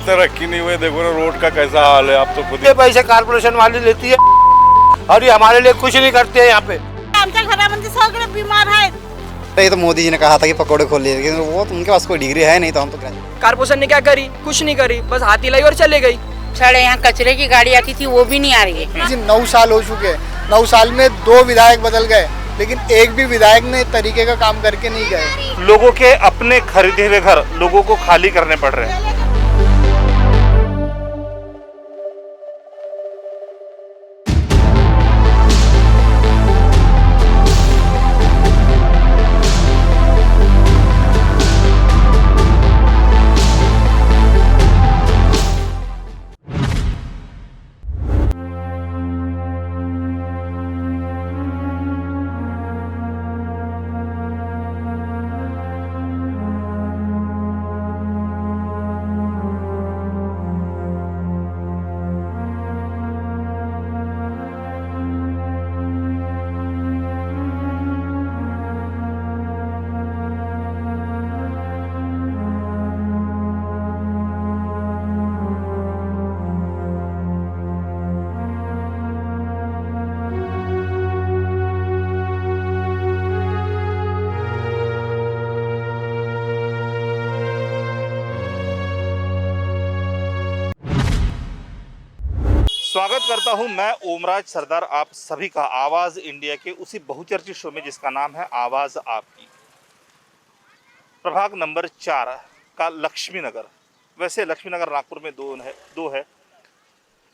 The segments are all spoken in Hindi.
तरक्की नहीं हुई, देखो ना रोड का कैसा हाल है, आप तो खुद ये पैसे कारपोरेशन वाली लेती है और ये हमारे लिए कुछ नहीं करते हैं यहाँ पे। आमच्या घरामध्ये सगळे बीमार आहेत। ये तो मोदी जी ने कहा था कि पकौड़े खोल लिए, लेकिन वो तो उनके पास कोई डिग्री है नहीं, तो हम तो कारपोरेशन ने क्या करी? कुछ नहीं करी, बस हाथ हिलाई और चले गई। साढ़े यहाँ कचरे की गाड़ी आती थी, वो भी नहीं आ रही है। 9 साल हो चुके हैं, 9 साल में 2 विधायक बदल गए, लेकिन एक भी विधायक ने तरीके का काम करके नहीं गए। लोगों के अपने खरीदे हुए घर लोगों को खाली करने पड़ रहे हैं। स्वागत करता हूं मैं ओमराज सरदार आप सभी का आवाज़ इंडिया के उसी बहुचर्चित शो में जिसका नाम है आवाज़ आपकी। प्रभाग नंबर 4 का लक्ष्मी नगर। वैसे लक्ष्मी नगर नागपुर में दो है,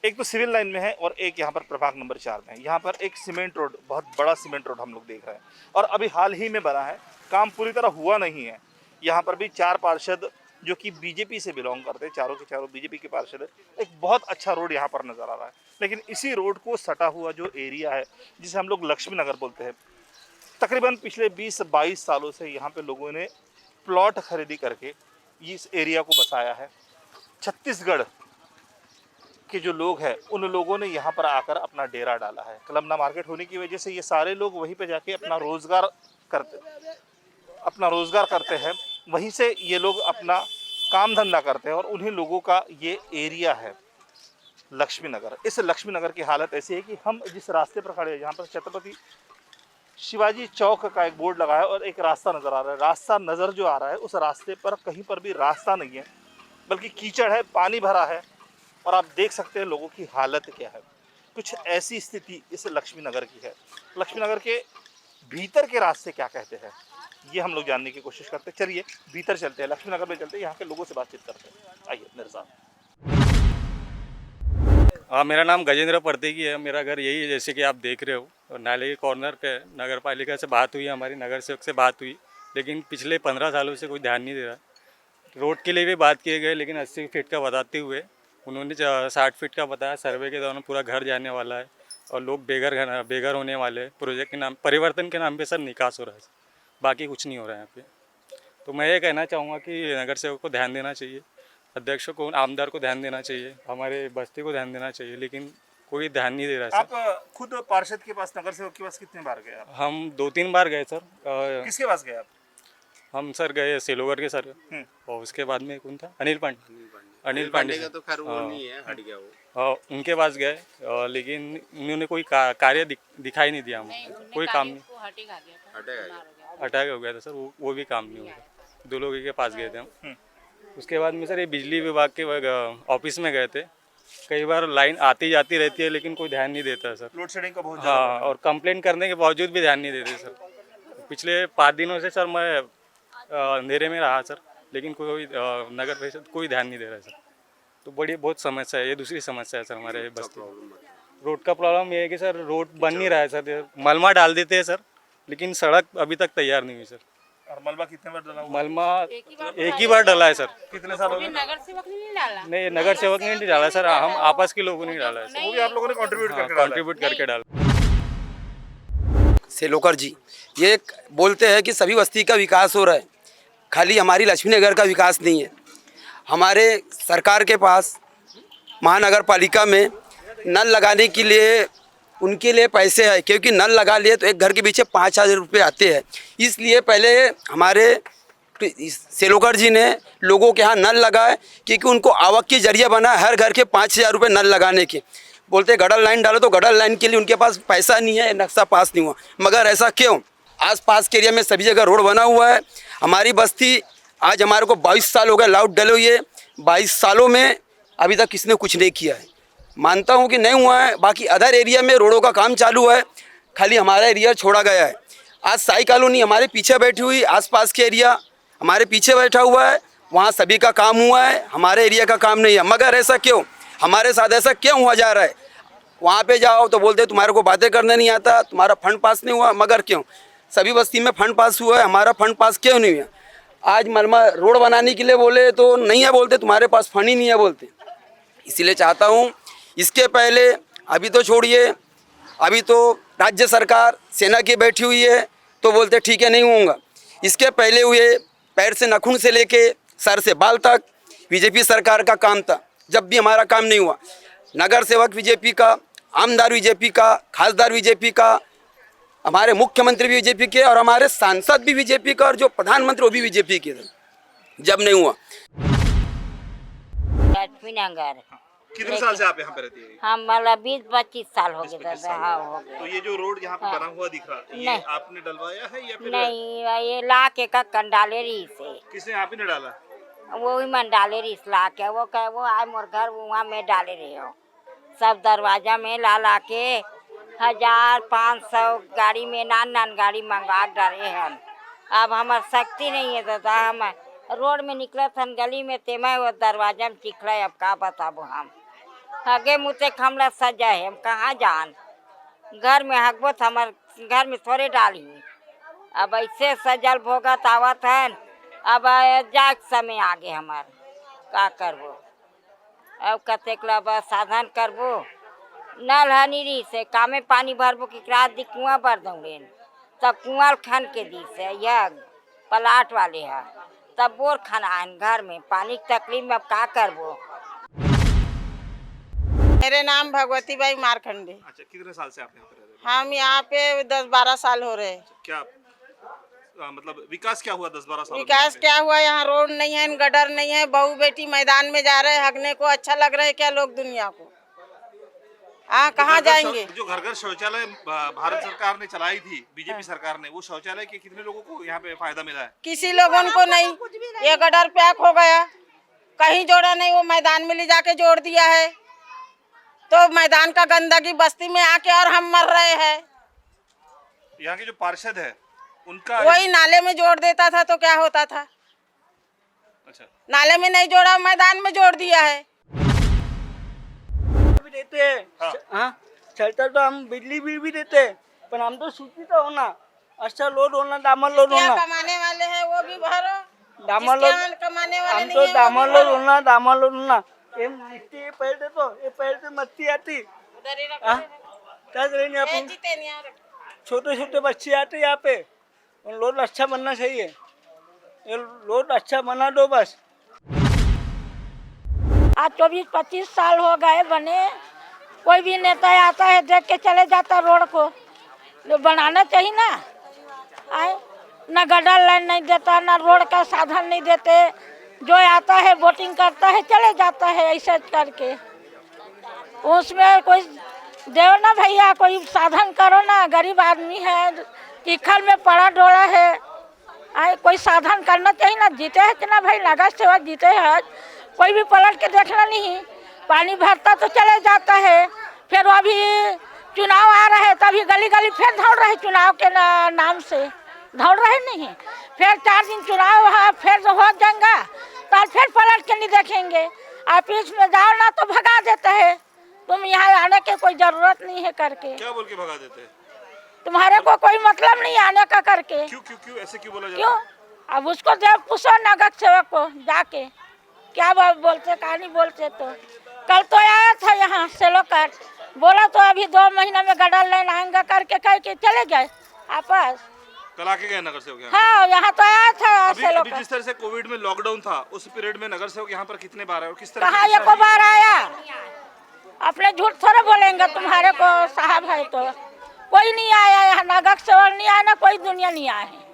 एक तो सिविल लाइन में है और एक यहाँ पर प्रभाग नंबर 4 में है। यहाँ पर एक सीमेंट रोड, बहुत बड़ा सीमेंट रोड हम लोग देख रहे हैं और अभी हाल ही में बना है, काम पूरी तरह हुआ नहीं है। यहाँ पर भी 4 पार्षद जो कि बीजेपी से बिलोंग करते हैं, चारों के चारों बीजेपी के पार्षद है। एक बहुत अच्छा रोड यहाँ पर नज़र आ रहा है, लेकिन इसी रोड को सटा हुआ जो एरिया है जिसे हम लोग लक्ष्मी नगर बोलते हैं, तकरीबन पिछले 20-22 सालों से यहाँ पे लोगों ने प्लॉट खरीदी करके इस एरिया को बसाया है। छत्तीसगढ़ के जो लोग हैं उन लोगों ने यहाँ पर आकर अपना डेरा डाला है। कलमना मार्केट होने की वजह से ये सारे लोग वहीं पे जाके अपना रोज़गार करते हैं, वहीं से ये लोग अपना काम धंधा करते हैं और उन्हीं लोगों का ये एरिया है लक्ष्मी नगर। इस लक्ष्मी नगर की हालत ऐसी है कि हम जिस रास्ते पर खड़े हैं, यहाँ पर छत्रपति शिवाजी चौक का एक बोर्ड लगा है और एक रास्ता नज़र आ रहा है। रास्ता नज़र जो आ रहा है उस रास्ते पर कहीं पर भी रास्ता नहीं है, बल्कि कीचड़ है, पानी भरा है और आप देख सकते हैं लोगों की हालत क्या है। कुछ ऐसी स्थिति इस लक्ष्मी नगर की है। लक्ष्मी नगर के भीतर के रास्ते क्या कहते हैं ये हम लोग जानने की कोशिश करते हैं। चलिए भीतर चलते हैं, लक्ष्मी नगर में चलते हैं, यहाँ के लोगों से बातचीत करते हैं। आइए मेरे साथ। मेरा नाम गजेंद्र परतेगी है। मेरा घर यही है जैसे कि आप देख रहे हो, और नाले के कॉर्नर पे नगर पालिका से बात हुई, हमारी नगर सेवक से बात हुई, लेकिन पिछले 15 सालों से कोई ध्यान नहीं दे रहा। रोड के लिए भी बात किए गए, लेकिन 80 फीट का बताते हुए उन्होंने 60 फीट का बताया। सर्वे के दौरान पूरा घर जाने वाला है और लोग बेघर होने वाले हैं। प्रोजेक्ट के नाम, परिवर्तन के नाम पर सर निकास हो रहा है, बाकी कुछ नहीं हो रहा है यहाँ पे। तो मैं ये कहना चाहूँगा कि नगर सेवक को ध्यान देना चाहिए, अध्यक्षों को, आमदार को ध्यान देना चाहिए, हमारे बस्ती को ध्यान देना चाहिए, लेकिन कोई ध्यान नहीं दे रहा है। आप खुद पार्षद के पास, नगर सेवक के पास कितने बार गए आप? हम 2-3 बार गए सर। किसके पास गए आप? हम सर गए सेलोगर के सर, और उसके बाद में कौन था, अनिल पांडे का तो खैर वो नहीं है, हट गया वो। उनके पास गए, लेकिन उन्होंने कोई कार्य दिखाई नहीं दिया हमको, कोई काम नहीं। अटैक हो गया था सर, वो भी काम नहीं हुआ। 2 लोगों के पास गए थे हम। उसके बाद में सर ये बिजली विभाग के ऑफिस में गए थे। कई बार लाइन आती जाती रहती है, लेकिन कोई ध्यान नहीं देता सर। लोड शेडिंग का बहुत हाँ, और कंप्लेंट करने के बावजूद भी ध्यान नहीं देते सर। पिछले 5 दिनों से सर मैं अंधेरे में रहा सर, लेकिन कोई नगर परिषद कोई ध्यान नहीं दे रहा है सर। तो बहुत समस्या है, ये दूसरी समस्या है सर हमारे बस्ती। रोड का प्रॉब्लम ये है कि सर रोड बन नहीं रहा है सर। मलमा डाल देते हैं सर, लेकिन सड़क अभी तक तैयार नहीं हुई सर। और मलबा कितने बार डला? मलमा एक ही बार डला है सर। कितने साल हो गए? नगर सेवक ने नहीं डाला। नहीं, नगर सेवक ने नहीं डाला सर, हम आपस के लोगों ने डाला है सर। वो भी आप लोगों ने कंट्रीब्यूट करके डाला। सेलोकर जी ये बोलते हैं कि सभी बस्ती का विकास हो रहा है, खाली हमारी लक्ष्मी नगर का विकास नहीं है। हमारे सरकार के पास महानगर पालिका में नल लगाने के लिए उनके लिए पैसे है, क्योंकि नल लगा लिए तो एक घर के पीछे 5,000 रुपये आते हैं। इसलिए पहले हमारे सेलोकर जी ने लोगों के यहाँ नल लगाए, क्योंकि उनको आवक की जरिया बना हर घर के 5,000 रुपये नल लगाने के। बोलते गडर लाइन डालो, तो गडर लाइन के लिए उनके पास पैसा नहीं है, नक्शा पास नहीं हुआ। मगर ऐसा क्यों? आस पास के एरिया में सभी जगह रोड बना हुआ है। हमारी बस्ती आज हमारे को 22 साल हो गए लाउड डले हुए, 22 सालों में अभी तक किसी ने कुछ नहीं किया है। मानता हूँ कि नहीं हुआ है, बाकी अदर एरिया में रोडों का काम चालू है, खाली हमारा एरिया छोड़ा गया है। आज साई कॉलोनी हमारे पीछे बैठी हुई, आसपास के एरिया हमारे पीछे बैठा हुआ है, वहाँ सभी का काम हुआ है, हमारे एरिया का काम नहीं है। मगर ऐसा क्यों? हमारे साथ ऐसा क्यों हुआ जा रहा है? वहाँ पे जाओ तो बोलते तुम्हारे को बातें करने नहीं आता, तुम्हारा फंड पास नहीं हुआ। मगर क्यों? सभी बस्ती में फंड पास हुआ है, हमारा फंड पास क्यों नहीं हुआ? आज मलमा रोड बनाने के लिए बोले तो नहीं है, बोलते तुम्हारे पास फंड ही नहीं है बोलते। इसीलिए चाहता हूँ, इसके पहले अभी तो छोड़िए, अभी तो राज्य सरकार सेना की बैठी हुई है तो बोलते ठीक है नहीं होगा। इसके पहले हुए पैर से नखून से लेके सर से बाल तक बीजेपी सरकार का काम था, जब भी हमारा काम नहीं हुआ। नगर सेवक बीजेपी का, आमदार बीजेपी का, खासदार बीजेपी का, हमारे मुख्यमंत्री भी बीजेपी के और हमारे सांसद भी बीजेपी का और जो प्रधानमंत्री वो भी बीजेपी के थे, जब नहीं हुआ। लक्ष्मी नगर। कितने साल से आप यहाँ पे रहती है? हम मतलब 20-25 साल हो गए 25 दादा। हाँ हो गए। तो ये जो रोड यहाँ पे बना हुआ दिख रहा है, ये नहीं। आपने डलवाया है या फिर नहीं, ये ला के का कंडाले रही से किसने? आप ही ने डाला? वो ही मन डाले रही ला के, वो कहे वो आए मोर घर वहाँ में डाले रहे हो, सब दरवाजा में ला ला के 1,500 गाड़ी में नान गाड़ी मंगा डाले हम। अब हमार शक्ति नहीं है दादा, हम रोड में निकले थन गली में तेमा वो दरवाजा में चिखला। अब का बताबो हम, हगे मुते हमला सजा है, हम कहाँ जान? घर में हकबत हमार घर में थोड़े डाली। अब ऐसे सजल भोगत आवत हन, अब जाग समय आगे हमार का करबो? अब कतेक ला साधन करबो? नल हनीरी से कामे पानी भरबो कि रात दी कुआं भर दौड़ेन, तब कुआं खन के दी से यह पलाट वाले है, तब बोर खनान घर में पानी की तकलीफ में। अब का करबो? मेरे नाम भगवती बाई मारखंडे। अच्छा, कितने साल से आप यहाँ पे रह रहे हैं? हम यहाँ पे 10-12 साल हो रहे हैं। क्या मतलब विकास क्या हुआ 10-12 साल में? विकास क्या हुआ? यहाँ रोड नहीं है, गटर नहीं है, बहू बेटी मैदान में जा रहे हैं हगने को। अच्छा लग रहा है क्या लोग दुनिया को? हाँ, कहाँ जाएंगे? जो घर घर शौचालय भारत सरकार ने चलाई थी, बीजेपी सरकार ने, वो शौचालय के कितने लोगों को यहाँ पे फायदा मिला है? किसी लोगों को नहीं। ये गटर पैक हो गया, कहीं जोड़ा नहीं, वो मैदान में ले जाके जोड़ दिया है, तो मैदान का गंदगी बस्ती में आके और हम मर रहे हैं। यहाँ के जो पार्षद है उनका वही नाले में जोड़ देता था तो क्या होता था? अच्छा, नाले में नहीं जोड़ा, मैदान में जोड़ दिया है। भी देते हैं। हाँ, चलता तो हम बिजली बिल भी देते हैं, पर हम तो सूचित होना, अच्छा लोड होना, डामर लोड क्या होना, कमाने वाले हैं वो भी भरो, डामर जिसके लोड यहाँ कमाने वाले हम नहीं तो है, वो डामर भी लोड भरो। होना, डामर लोड होना। ये मिट्टी ये पैर दे तो ये पैर से मस्ती आती। उधर ही रखो। हाँ, क्या करेंगे ए, अपन? जीते नहीं आ रहे। छोटे छोटे बच्चे आते यहाँ पे, और लोड अच्छा बनना चाहिए, ये लोड अच्छा बना दो बस। आज 24-25 साल हो गए बने, कोई भी नेता आता है देख के चले जाता रोड को, तो बनाना चाहिए ना। आए ना गटर लाइन नहीं देता, ना रोड का साधन नहीं देते, जो आता है वोटिंग करता है चले जाता है ऐसे करके। उसमें कोई देव ना भैया, कोई साधन करो ना, गरीब आदमी है, चिखल में पड़ा डोला है, आए कोई साधन करना चाहिए ना। जीते है कि ना भाई, नगर सेवक जीते है, कोई भी पलट के देखना नहीं, पानी भरता तो चले जाता है। फिर अभी चुनाव आ रहे हैं, तभी गली गली फिर दौड़ रहे चुनाव के नाम से, दौड़ रहे नहीं। फिर 4 दिन चुनाव है, फिर हो जाएगा तो फिर पलट के नहीं देखेंगे। ऑफिस में जाओ ना तो भगा देता है, तुम यहाँ आने की कोई जरूरत नहीं है करके। क्या बोल के भगा देते हैं? तुम्हारे को कोई मतलब नहीं आने का करके। क्यों ऐसे क्यों बोला जाता क्यों? अब उसको जब पूछो नगर सेवक को जाके क्या बोलते, कहानी बोलते। तो कल तो आया था यहाँ सेलोकर, बोला तो अभी 2 महीना में गडर लाइन आएंगे करके कह के चले गए आपस। कल आके गए नगर सेवक यहाँ? हाँ, यहाँ तो आया था अभी सेलोकर। जिस तरह से कोविड में लॉकडाउन था, उस पीरियड में नगर सेवक यहाँ पर कितने बार आए और किस तरह? कहाँ एको बार आया? अपने झूठ थोड़े बोलेंगे, तुम्हारे को साहब है तो कोई नहीं आया यहाँ, नगर सेवक नहीं आया ना, कोई दुनिया नहीं आया है।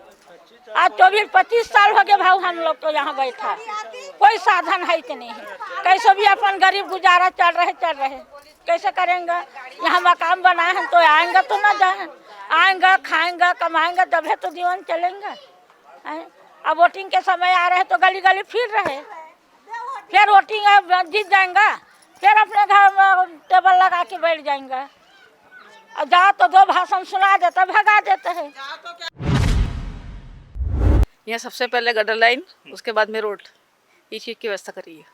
आज 24-25 साल हो गए भाव हम लोग तो यहाँ बैठा, कोई साधन है कि नहीं है। कैसे भी अपन गरीब गुजारा चल रहे कैसे करेंगे। यहाँ मकान बनाए हैं तो आएंगे तो ना जाए, आएंगे खाएंगे कमाएंगे तब है तो जीवन चलेंगे। अब वोटिंग के समय आ रहे तो गली गली फिर रहे, फिर वोटिंग जीत जाएंगे, फिर अपने घर में टेबल लगा के बैठ जाएंगे। अब जाओ तो दो भाषण सुना देते भगा देते हैं। यहाँ सबसे पहले गटर लाइन, उसके बाद में रोड, ये चीज़ की व्यवस्था करी है।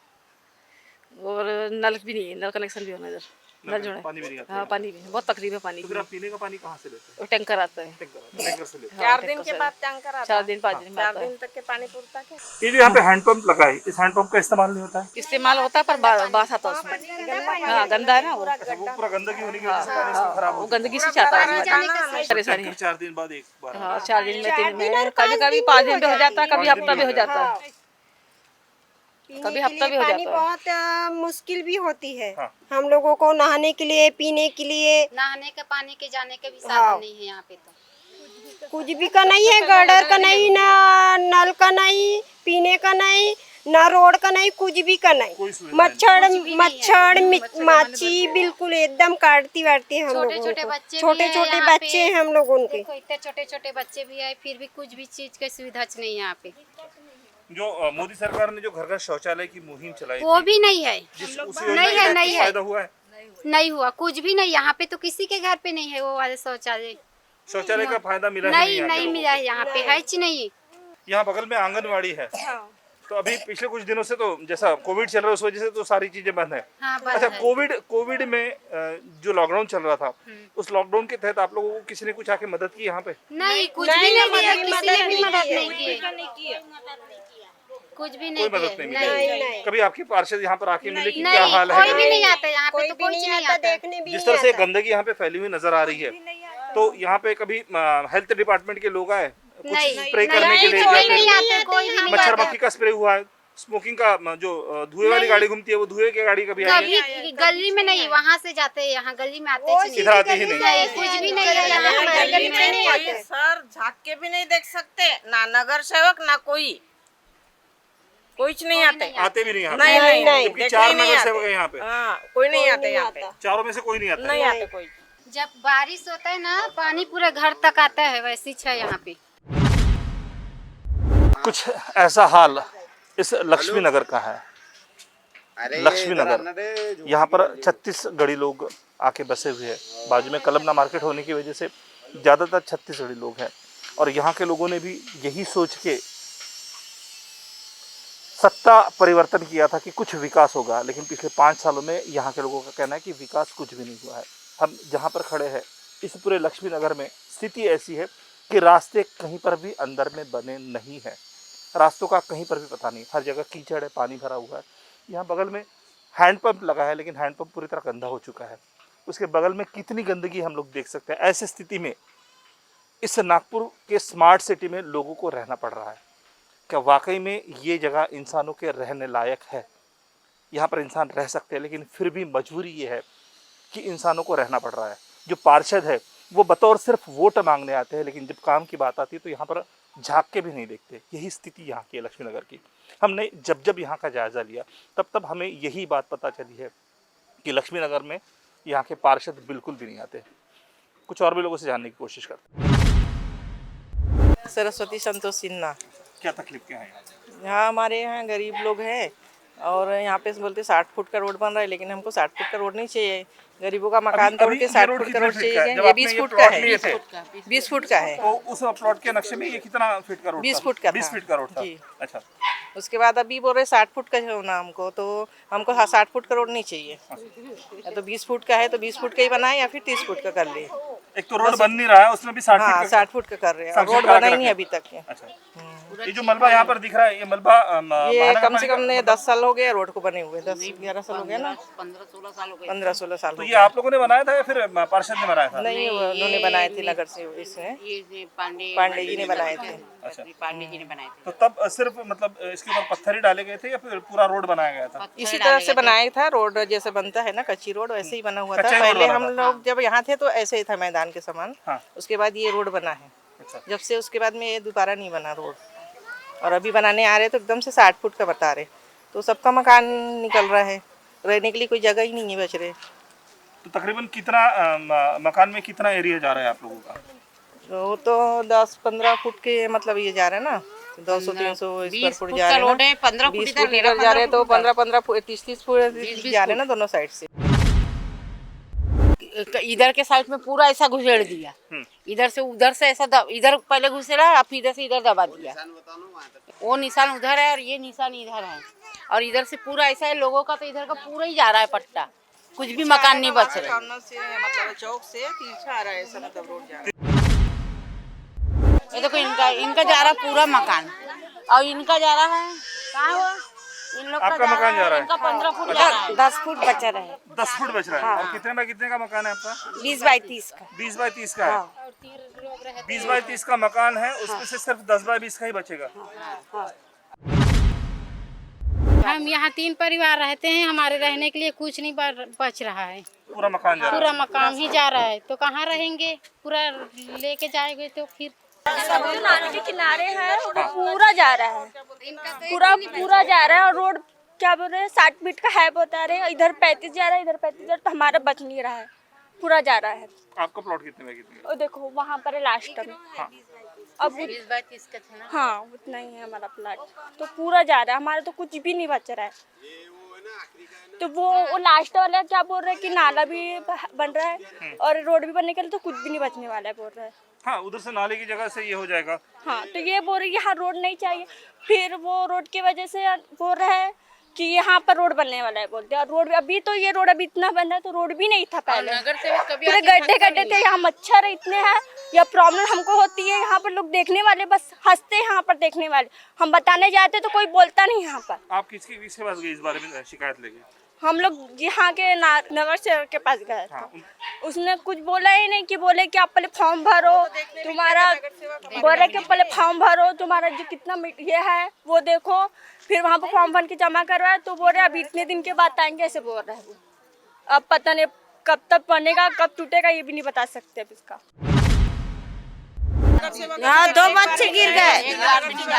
और नल भी नहीं है, नल कनेक्शन भी होना इधर, नल जोड़े। पानी भी नहीं आता। हाँ पानी भी बहुत तकलीफ है पानी तो की। फिर आप पीने का पानी कहाँ से लेते और टैंकर आता है, टैंकर से लेते 4 दिन के बाद टैंकर आता 4 दिन 5 दिन में 4 आता है। दिन तक के पानी पूरता है। ये जो यहाँ पे हैंडपंप लगा है, इस हैंडपंप का इस्तेमाल नहीं होता है? इस्तेमाल होता है पर बास आता है उसमें। हाँ गंदा है ना वो, वो पूरा गंदगी होने की वजह से पानी इसमें खराब वो हो गया। गंदगी से चाहता है परेशानी है। 4 दिन बाद एक बार हाँ 4 दिन में 3 में, कभी कभी 5 दिन भी हो जाता है, कभी हफ्ता भी हो जाता है, कभी हफ्ता भी हो पानी जाता है। बहुत मुश्किल भी होती है। हाँ। हम लोगों को नहाने के लिए, पीने के लिए, नहाने के पानी के जाने के भी साधन नहीं है यहाँ पे तो। कुछ भी का नहीं है, गटर का नहीं, ना नल का नहीं, पीने का नहीं, ना रोड का नहीं, कुछ भी का नहीं। मच्छर माछी बिल्कुल एकदम काटती वाटती है हम लोगों को। छोटे छोटे बच्चे हैं हम लोग उनके। देखो इतने छोटे छोटे बच्चे भी है, फिर भी कुछ भी चीज की सुविधा नहीं है यहाँ पे। जो मोदी सरकार ने जो घर घर शौचालय की मुहिम चलाई वो भी नहीं है, नहीं है, नहीं है, फायदा हुआ है? नहीं हुआ कुछ भी नहीं। यहाँ पे तो किसी के घर पे नहीं है वो वाले शौचालय का फायदा मिला नहीं मिला है यहाँ पे, है ही नहीं। यहाँ बगल में आंगनवाड़ी है, तो अभी पिछले कुछ दिनों से तो जैसा कोविड चल रहा है उस वजह से तो सारी चीजें बंद है। हाँ, बंद अच्छा, है। कोविड में जो लॉकडाउन चल रहा था, उस लॉकडाउन के तहत आप लोगों को किसी ने कुछ आके मदद की यहाँ पे? नहीं कुछ भी नहीं दिया, किसी ने भी मदद नहीं की, कुछ भी नहीं कोई मदद नहीं दिया। मिली। कभी आपके पार्षद यहाँ पर आके मिले कि क्या नहीं, हाल कोई है? भी नहीं आता यहाँ पे, तो कोई नहीं आता देखने भी जिस तरह से गंदगी यहाँ पे फैली हुई नजर आ रही है, तो यहाँ पे कभी हेल्थ डिपार्टमेंट के लोग आए कुछ स्प्रे करने के लिए? कोई नहीं आता, कोई भी नहीं मच्छर आता। मक्खी का स्प्रे हुआ है, स्मोकिंग का जो धुएं वाली गाड़ी घूमती है वो धुएं की गाड़ी कभी आई है? कभी गली में नहीं, वहाँ से जाते हैं, यहाँ गली में आते ही इधर आती ही नहीं। कुछ भी नहीं है यहाँ हमारे गली में नहीं आते। सर झाँक के भी नहीं देख सकते, ना नगर सेवक ना कोई कुछ नहीं आते भी नहीं यहाँ नहीं, नहीं, नहीं, जबकि देखने 4 नहीं नगर आते। सेवक है यहाँ पे, हाँ कोई नहीं आते यहाँ पे, चारों में से कोई नहीं आता। नहीं आते कोई। जब बारिश होता है ना पानी पूरे घर तक आता है, वैसी है यहाँ पे। कुछ ऐसा हाल इस लक्ष्मी नगर का है। लक्ष्मी नगर, यहाँ पर 36गढ़ी लोग आके बसे हुए हैं। बाजू में कलमना मार्केट होने की वजह से ज़्यादातर 36गढ़ी लोग हैं, और यहाँ के लोगों ने भी यही सोच के सत्ता परिवर्तन किया था कि कुछ विकास होगा, लेकिन पिछले 5 सालों में यहाँ के लोगों का कहना है कि विकास कुछ भी नहीं हुआ है। हम जहाँ पर खड़े हैं इस पूरे लक्ष्मी नगर में स्थिति ऐसी है कि रास्ते कहीं पर भी अंदर में बने नहीं हैं, रास्तों का कहीं पर भी पता नहीं, हर जगह कीचड़ है, पानी भरा हुआ है। यहाँ बगल में हैंडपंप लगा है, लेकिन हैंडपंप पूरी तरह गंदा हो चुका है। उसके बगल में कितनी गंदगी हम लोग देख सकते हैं। ऐसी स्थिति में इस नागपुर के स्मार्ट सिटी में लोगों को रहना पड़ रहा है। क्या वाकई में ये जगह इंसानों के रहने लायक है? यहाँ पर इंसान रह सकते हैं, लेकिन फिर भी मजबूरी ये है कि इंसानों को रहना पड़ रहा है। जो पार्षद है वो बतौर सिर्फ वोट मांगने आते हैं, लेकिन जब काम की बात आती है तो यहाँ पर झाँक के भी नहीं देखते। यही स्थिति यहाँ की है लक्ष्मी नगर की। हमने जब यहाँ का जायज़ा लिया तब हमें यही बात पता चली है कि लक्ष्मी नगर में यहाँ के पार्षद बिल्कुल भी नहीं आते। कुछ और भी लोगों से जानने की कोशिश करते हैं। सरस्वती संतोष सिन्हा। क्या तकलीफ क्या है? यहाँ हमारे यहाँ गरीब लोग हैं, और यहाँ पे बोलते 60 फुट का रोड बन रहा है, लेकिन हमको 60 फुट का रोड नहीं चाहिए। गरीबों का मकान तोड़ के 60 फुट का रोड चाहिए। ये 20 फुट का है, 20 फुट का है। तो उस प्लॉट के नक्शे में ये कितना फीट का रोड? 20 फुट का 20 फीट का रोड था। जी। अच्छा, उसके बाद अभी बोल रहे 60 फुट का होना हमको, तो हमको 60 फुट का रोड नहीं चाहिए। या तो 20 फुट का है तो 20 फुट का ही बनाए, या फिर 30 फुट का कर ले। एक तो रोड बन नहीं रहा है, उसमें भी 60 हाँ, फीट का 60 फुट का कर रहे हैं, रोड बना ही नहीं अभी तक। अच्छा, ये जो मलबा यहाँ पर दिख रहा है, ये मलबा ये कम से कम 10 साल हो गए रोड को बने हुए, 10-11 साल हो गया ना, 15-16 साल हो गए। 15-16 साल। तो ये आप लोगों ने बनाया था या फिर पार्षद ने बनाया था? नहीं, उन्होंने बनाए थे, नगर से इसने पांडे जी ने बनाए थे। अच्छा, पांडे जी ने बनाए थे। तो तब सिर्फ मतलब इसके ऊपर पत्थर ही डाले गए थे या फिर पूरा रोड बनाया गया था? इसी तरह से बनाया था, रोड जैसे बनता है ना कच्ची रोड, वैसे ही बना हुआ था। पहले हम लोग जब यहाँ थे तो ऐसे ही था मैदान के समान। उसके बाद ये रोड बना है। अच्छा। जब से उसके बाद में ये दोबारा नहीं बना रोड, और अभी बनाने आ रहे तो एकदम से 60 फुट का बता रहे, तो सबका मकान निकल रहा है, रहने के लिए कोई जगह ही नहीं है बच रहे। तो तकरीबन कितना मकान में कितना एरिया जा रहा है आप लोगों का? वो तो 10-15 फुट के मतलब ये जा रहा है ना, 200-300 स्क्वायर फुट जा रहे हैं, 15 फुट इधर जा रहे हैं, तो 15-15 फुट 30-30 फुट जा रहे हैं ना दोनों साइड से। इधर के साइड में पूरा ऐसा घुसेड़ दिया, इधर से उधर से ऐसा इधर पहले घुसेड़ा, अब इधर से इधर दबा दिया। वो निशान उधर है और ये निशान इधर है, और इधर से पूरा ऐसा है लोगों का, तो इधर का पूरा ही जा रहा है पट्टा, कुछ भी मकान नहीं बच रहे। मतलब चौक से पीछे आ रहा है ऐसा, मतलब रोड जा रहा है। ये देखो इनका जा रहा है पूरा मकान, और इनका जा रहा है कहाँ हुआ? इन लोग आपका मकान जा रहा है? इनका 15 फुट जा रहा है, 10 फुट बचा रहे। 10 फुट बच रहा है। और कितने बाय कितने का मकान है आपका? 20 बाई 30 का। 20 बाय 30 का है। 20 बाय 30 का मकान है, उसमें से सिर्फ 10 बाय 20 का ही बचेगा। हम यहाँ 3 परिवार रहते हैं, हमारे रहने के लिए कुछ नहीं बच रहा है। पूरा मकान जा रहा है? पूरा मकान ही जा रहा है, तो कहाँ रहेंगे? पूरा लेके जाएंगे तो फिर नाले के किनारे है, पूरा जा रहा है, पूरा जा रहा है। और रोड क्या बोल रहे हैं 60 फीट का है बता रहे, इधर 35 जा रहा है, इधर 35, तो हमारा बच नहीं रहा है, पूरा जा रहा है। आपका प्लॉट कितने में कितने? और देखो वहाँ पर है लास्ट में। हाँ। अब 20 बाई 30 का था ना। हाँ उतना ही है हमारा प्लाट, तो पूरा जा रहा है, हमारा तो कुछ भी नहीं बच रहा है। तो वो लास्ट वाला क्या बोल रहे हैं कि नाला भी बन रहा है और रोड भी बनने के लिए, तो कुछ भी नहीं बचने वाला है बोल रहा है। हाँ, उधर से नाले की जगह से ये हो जाएगा। हाँ, तो ये बोल रही है यहाँ रोड नहीं चाहिए, फिर वो रोड की वजह से बोल रहा है कि यहाँ पर रोड बनने वाला है बोलते हैं। और रोड अभी तो ये रोड अभी इतना बन रहा है, तो रोड भी नहीं था पहले, पूरे गड्ढे थे, यहाँ मच्छर इतने हैं, या प्रॉब्लम हमको होती है। यहाँ पर लोग देखने वाले बस हंसते हैं, यहाँ पर देखने वाले, हम बताने जाते तो कोई बोलता नहीं यहाँ पर। आप किसके पास गए इस बारे में शिकायत लेके? हम लोग यहाँ के नगर सेवक के पास गए थे, उसने कुछ बोला ही नहीं, कि बोले कि आप पहले फॉर्म भरो, तुम्हारा बोले कि पहले फॉर्म भरो, तुम्हारा जो कितना ये है वो देखो, फिर वहाँ पर फॉर्म भर के जमा करवाए, तो बोल रहे अभी इतने दिन के बाद आएंगे, ऐसे बोल रहे हैं वो। अब पता नहीं कब तक बनेगा, कब टूटेगा, ये भी नहीं बता सकते अब इसका। यहाँ 2 बच्चे गिर गए,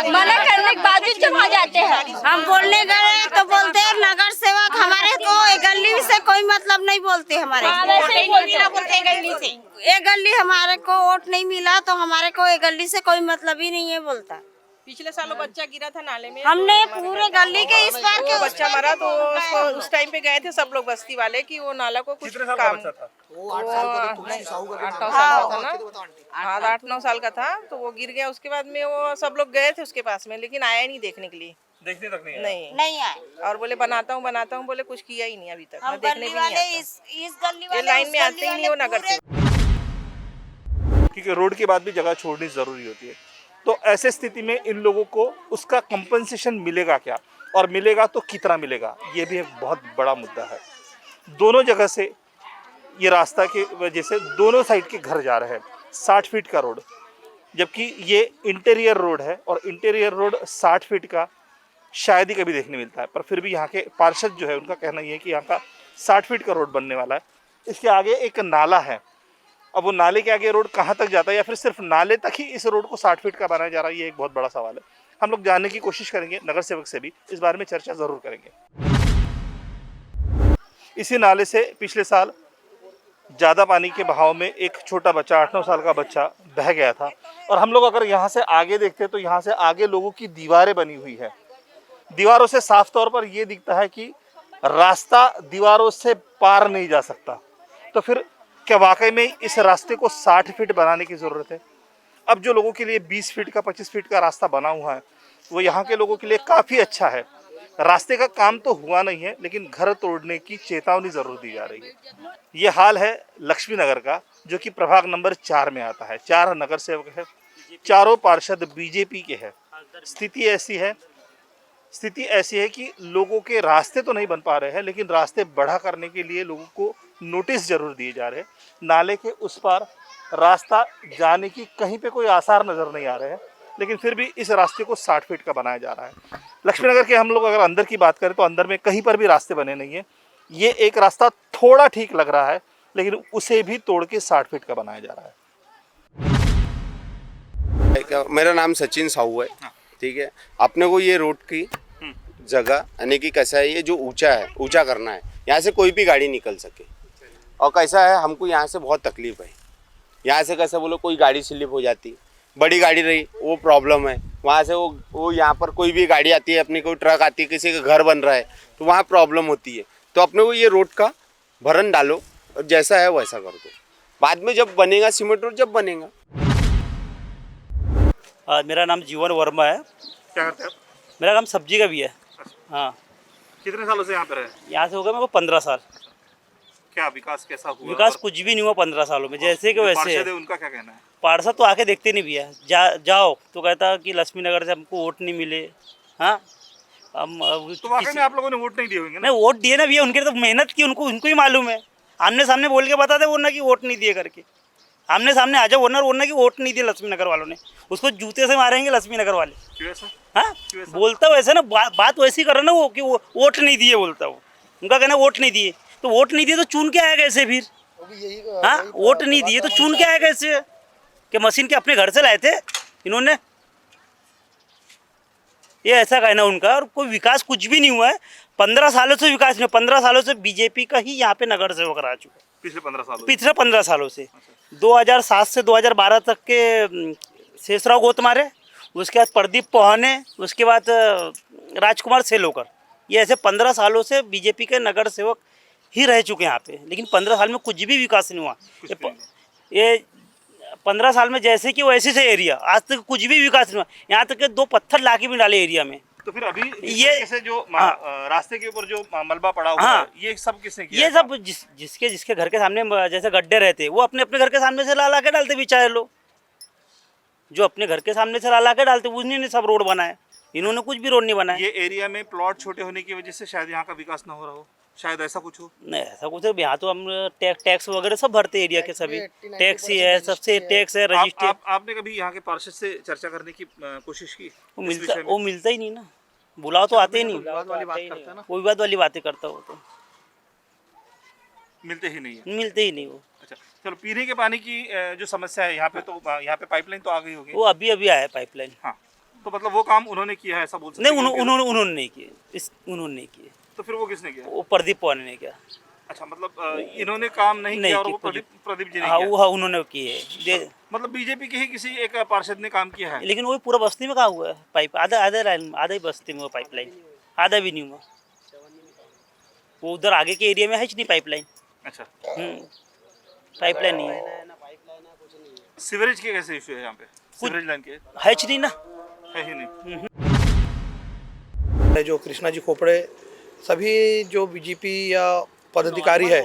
मना करने के बावजूद जब आ जाते हैं, हम बोलने गए तो बोलते हैं नगर सेवक हमारे को ये गली से कोई मतलब नहीं बोलते, हमारे ये गली हमारे को वोट नहीं मिला, तो हमारे को ये गली से कोई मतलब ही नहीं है बोलता। पिछले सालों बच्चा गिरा था नाले में, हमने पूरे गली के इस पार के बच्चा मरा, तो उसको उस टाइम पे गए थे सब लोग बस्ती वाले कि वो नाला को कुछ कितने साल का काम। बच्चा था? वो 8-9 साल का था ना, हाँ 8-9 साल का था, तो वो गिर गया। उसके बाद में वो सब लोग गए थे उसके पास में, लेकिन आया नहीं देखने के लिए, देखने तक नहीं आया? नहीं आए, और बोले बनाता हूँ, बोले कुछ किया ही नहीं अभी तक, हम देखने गली भी नहीं वाले आता। इस गली वाले ये लाइन में आते ही नहीं वो नगर से, क्योंकि रोड के बाद भी जगह छोड़नी जरूरी होती है। तो ऐसे स्थिति में इन लोगों को उसका कंपनसेशन मिलेगा क्या, और मिलेगा तो कितना मिलेगा, ये भी एक बहुत बड़ा मुद्दा है। दोनों जगह से ये रास्ता की वजह से दोनों साइड के घर जा रहे हैं, 60 फीट का रोड, जबकि ये इंटीरियर रोड है, और इंटीरियर रोड 60 फीट का शायद ही कभी देखने मिलता है। पर फिर भी यहाँ के पार्षद जो है उनका कहना ये है कि यहाँ का 60 फीट का रोड बनने वाला है। इसके आगे एक नाला है, अब वो नाले के आगे रोड कहाँ तक जाता है, या फिर सिर्फ नाले तक ही इस रोड को 60 फीट का बनाया जा रहा है, ये एक बहुत बड़ा सवाल है। हम लोग जानने की कोशिश करेंगे, नगर सेवक से भी इस बारे में चर्चा जरूर करेंगे। इसी नाले से पिछले साल ज़्यादा पानी के बहाव में एक छोटा बच्चा 8-9 साल का बच्चा बह गया था, और हम लोग अगर यहाँ से आगे देखते तो यहाँ से आगे लोगों की दीवारें बनी हुई है। दीवारों से साफ तौर पर यह दिखता है कि रास्ता दीवारों से पार नहीं जा सकता। तो फिर क्या वाकई में इस रास्ते को 60 फीट बनाने की ज़रूरत है? अब जो लोगों के लिए 20 फीट का 25 फीट का रास्ता बना हुआ है वो यहाँ के लोगों के लिए काफ़ी अच्छा है। रास्ते का काम तो हुआ नहीं है, लेकिन घर तोड़ने की चेतावनी ज़रूर दी जा रही है। ये हाल है लक्ष्मी नगर का, जो कि प्रभाग नंबर 4 में आता है। 4 नगर सेवक है, चारों पार्षद बीजेपी के हैं। स्थिति ऐसी है कि लोगों के रास्ते तो नहीं बन पा रहे हैं, लेकिन रास्ते बढ़ा करने के लिए लोगों को नोटिस जरूर दिए जा रहे हैं। नाले के उस पार रास्ता जाने की कहीं पे कोई आसार नज़र नहीं आ रहे हैं, लेकिन फिर भी इस रास्ते को 60 फीट का बनाया जा रहा है। लक्ष्मीनगर के हम लोग अगर अंदर की बात करें तो अंदर में कहीं पर भी रास्ते बने नहीं है। ये एक रास्ता थोड़ा ठीक लग रहा है, लेकिन उसे भी तोड़ के 60 फीट का बनाया जा रहा है। क्या मेरा नाम सचिन साहू है, ठीक है। अपने को ये रोड की जगह यानी कि कैसा है, ये जो ऊंचा है, ऊंचा करना है, यहाँ से कोई भी गाड़ी निकल सके। और कैसा है, हमको यहाँ से बहुत तकलीफ है। यहाँ से कैसे बोलो, कोई गाड़ी स्लिप हो जाती, बड़ी गाड़ी रही वो प्रॉब्लम है। वहाँ से वो यहाँ पर कोई भी गाड़ी आती है, अपनी कोई ट्रक आती है, किसी का घर बन रहा है तो वहाँ प्रॉब्लम होती है। तो अपने को ये रोड का भरन डालो और जैसा है वैसा कर दो। बाद में जब बनेगा सीमेंट रोड, जब बनेगा। मेरा नाम जीवन वर्मा है। क्या करते हैं आप? मेरा काम सब्जी का भी है। हाँ। कितने सालों से यहाँ पे रहे? यहाँ से हो गया मेरे को 15 साल। क्या विकास कैसा हुआ? विकास कुछ भी नहीं हुआ 15 सालों में, जैसे कि वैसे पार्षद है, उनका क्या कहना है? पार्षद तो आके देखते नहीं भैया, जाओ तो कहता कि लक्ष्मी नगर से हमको वोट नहीं मिले। हाँ, तो वाकई में आप लोगों ने वोट नहीं दिए होंगे ना? नहीं, वोट दिए ना भैया, उनके तो मेहनत की, उनको ही मालूम है। आमने सामने बोल के बताते वरना कि वोट नहीं दिए करके। आमने सामने आ जाओ वरना कि वोट नहीं दिए लक्ष्मी नगर वालों ने, उसको जूते से मारेंगे लक्ष्मी नगर वाले। क्यों ऐसा? हाँ, बोलता वैसे ना, बात वैसी कर रहा ना वो कि वो वोट नहीं दिए बोलता। वो उनका कहना वोट नहीं दिए, तो वोट नहीं दिए तो चुन के आया कैसे फिर? हाँ, वोट नहीं दिए तो चुन के आया कैसे? कि मशीन के अपने घर से लाए थे इन्होंने? ये ऐसा कहना उनका। और कोई विकास कुछ भी नहीं हुआ है 15 सालों से। विकास नहीं, 15 सालों से बीजेपी का ही यहाँ पे नगर सेवक रह चुका है। पिछले 15 सालों? पिछले 15 सालों से। 2007 से 2012 तक के शेषराव गोतमारे, उसके बाद प्रदीप पोहाने, उसके बाद राजकुमार सेलोकर। ये ऐसे 15 सालों से बीजेपी के नगर सेवक ही रह चुके हैं यहाँ पे। लेकिन 15 साल में कुछ भी विकास नहीं हुआ। ये 15 साल में जैसे कि वैसे से एरिया, आज तक कुछ भी विकास नहीं हुआ। यहाँ तक के 2 पत्थर लाके भी डाले एरिया में। तो फिर अभी ये से जो रास्ते के ऊपर जो मलबा पड़ा हुआ है, ये सब किसने किया? ये सब जिसके घर के सामने जैसे गड्ढे रहते, वो अपने घर के सामने से ला के डालते बेचारे लोग। जो अपने घर के सामने से ला के डालते, उन्होंने सब रोड बनाए। इन्होंने कुछ भी रोड नहीं बनाया। ये एरिया में प्लॉट छोटे होने की वजह से शायद यहाँ का विकास ना हो रहा हो, शायद ऐसा कुछ हो। नहीं, ऐसा कुछ है। यहाँ तो हम टैक्स वगैरह सब भरते एरिया के, सभी टैक्स ही है, सबसे टैक्स है, रजिस्ट्री। आपने कभी यहाँ के पार्षद से चर्चा करने की कोशिश की? वो मिलता ही नहीं ना, बुलाओ तो आते ही नहीं। कोई बात वाली बातें करता हो तो मिलते ही नहीं है। मिलते ही नहीं वो। अच्छा, चलो, पीने के पानी की जो समस्या है यहाँ पे, तो यहाँ पे पाइपलाइन तो आ गई होगी? वो अभी आया पाइपलाइन। हाँ, तो मतलब वो काम उन्होंने किया है, ऐसा बोल सकते? नहीं, उन्होंने नहीं किए। उन्होंने नहीं किए। तो फिर वो किसने किया? वो प्रदीप पोहाने ने किया। अच्छा, मतलब इन्होंने काम नहीं किया और वो प्रदीप जी ने किया? हाँ, उन्होंने किए। मतलब बीजेपी के ही किसी एक पार्षद ने काम किया है? लेकिन वो पूरा बस्ती में कहाँ हुआ है पाइप? आधा ही बस्ती में वो पाइपलाइन, आधा भी नहीं हुआ। वो उधर आगे के एरिया में है नहीं पाइपलाइन। अच्छा, पाइपलाइन नहीं है। सीवरेज के कैसे इशू है यहाँ पे? सीवरेज लाइन के है नहीं ना, है ही नहीं। जो कृष्णा जी खोपड़े, सभी जो बीजेपी या पदाधिकारी है,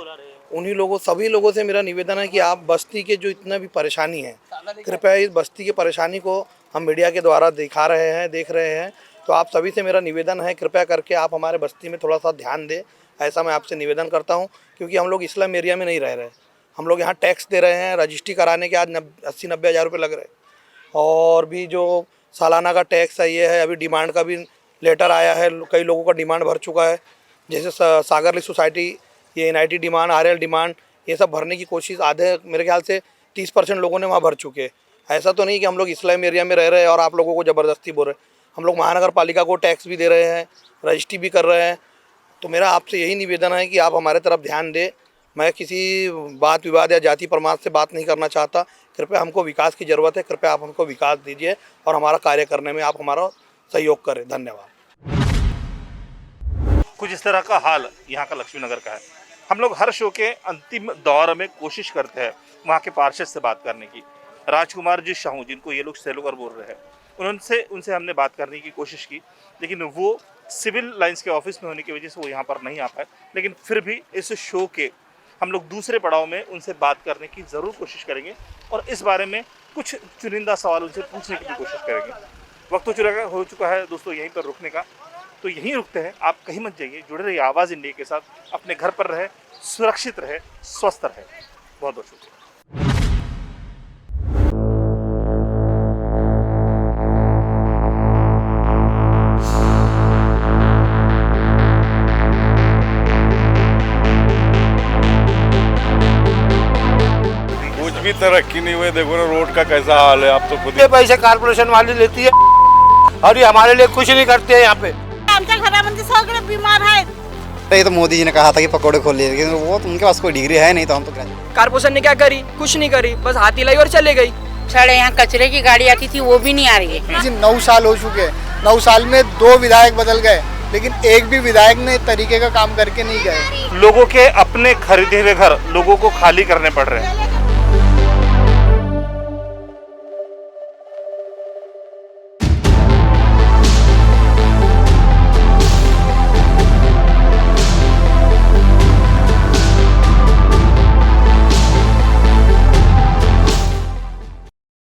उन्हीं लोगों, सभी लोगों से मेरा निवेदन है कि आप बस्ती के जो इतना भी परेशानी है, कृपया इस बस्ती की परेशानी को हम मीडिया के द्वारा देख रहे हैं, तो आप सभी से मेरा निवेदन है, कृपया करके आप हमारे बस्ती में थोड़ा सा ध्यान दें, ऐसा मैं आपसे निवेदन करता हूं। क्योंकि हम लोग इस्लाम एरिया में नहीं रह रहे, हम लोग यहाँ टैक्स दे रहे हैं। रजिस्ट्री कराने के आज 80-90 हज़ार रुपये लग रहे हैं। और भी जो सालाना का टैक्स है, ये है, अभी डिमांड का भी लेटर आया है, कई लोगों का डिमांड भर चुका है। जैसे सागरली सोसाइटी, ये NIT डिमांड, RL डिमांड, ये सब भरने की कोशिश आधे, मेरे ख्याल से 30% लोगों ने वहाँ भर चुके हैं। ऐसा तो नहीं कि हम लोग इस्लाम एरिया में रह रहे हैं और आप लोगों को ज़बरदस्ती बोल रहे हैं। हम लोग महानगर पालिका को टैक्स भी दे रहे हैं, रजिस्ट्री भी कर रहे हैं। तो मेरा आपसे यही निवेदन है कि आप हमारे तरफ ध्यान दें। मैं किसी बात विवाद या जाति प्रमाद से बात नहीं करना चाहता। कृपया हमको विकास की ज़रूरत है, कृपया आप हमको विकास दीजिए और हमारा कार्य करने में आप हमारा सहयोग करें। धन्यवाद। कुछ इस तरह का हाल यहाँ का लक्ष्मी नगर का है। हम लोग हर शो के अंतिम दौर में कोशिश करते हैं वहाँ के पार्षद से बात करने की। राजकुमार जी साहू, जिनको ये लोग सेलोकर बोल रहे हैं, उनसे हमने बात करने की कोशिश की, लेकिन वो सिविल लाइंस के ऑफिस में होने की वजह से वो यहाँ पर नहीं आ पाए। लेकिन फिर भी इस शो के हम लोग दूसरे पड़ाव में उनसे बात करने की ज़रूर कोशिश करेंगे और इस बारे में कुछ चुनिंदा सवाल उनसे पूछने की भी कोशिश करेंगे। वक्त हो चुका है दोस्तों यहीं पर रुकने का, तो यहीं रुकते हैं। आप कहीं मत जाइए, जुड़े रहिए आवाज़ इंडिया के साथ। अपने घर पर रहे, सुरक्षित रहे, स्वस्थ रहे। बहुत बहुत शुक्रिया। भी तरक्की नहीं हुई। देखो ना रोड का कैसा हाल है, आप तो खुद ये पैसे कारपोरेशन वाली लेती है और ये हमारे लिए कुछ नहीं करते हैं यहाँ पे। आमच्या घरामध्ये सगळे बीमार आहेत। ये तो मोदी जी ने कहा था कि पकौड़े खोल लिए, लेकिन वो तो उनके पास कोई डिग्री है नहीं, तो हम तो कारपोरेशन ने क्या करी? कुछ नहीं करी, बस हाथी लाई और चले गई। साढ़े यहाँ कचरे की गाड़ी आती थी, वो भी नहीं आ रही है। 9 साल हो चुके हैं, 9 साल में 2 विधायक बदल गए, लेकिन एक भी विधायक ने तरीके का काम करके नहीं गए। लोगों के अपने खरीदे हुए घर लोगों को खाली करने पड़ रहे हैं।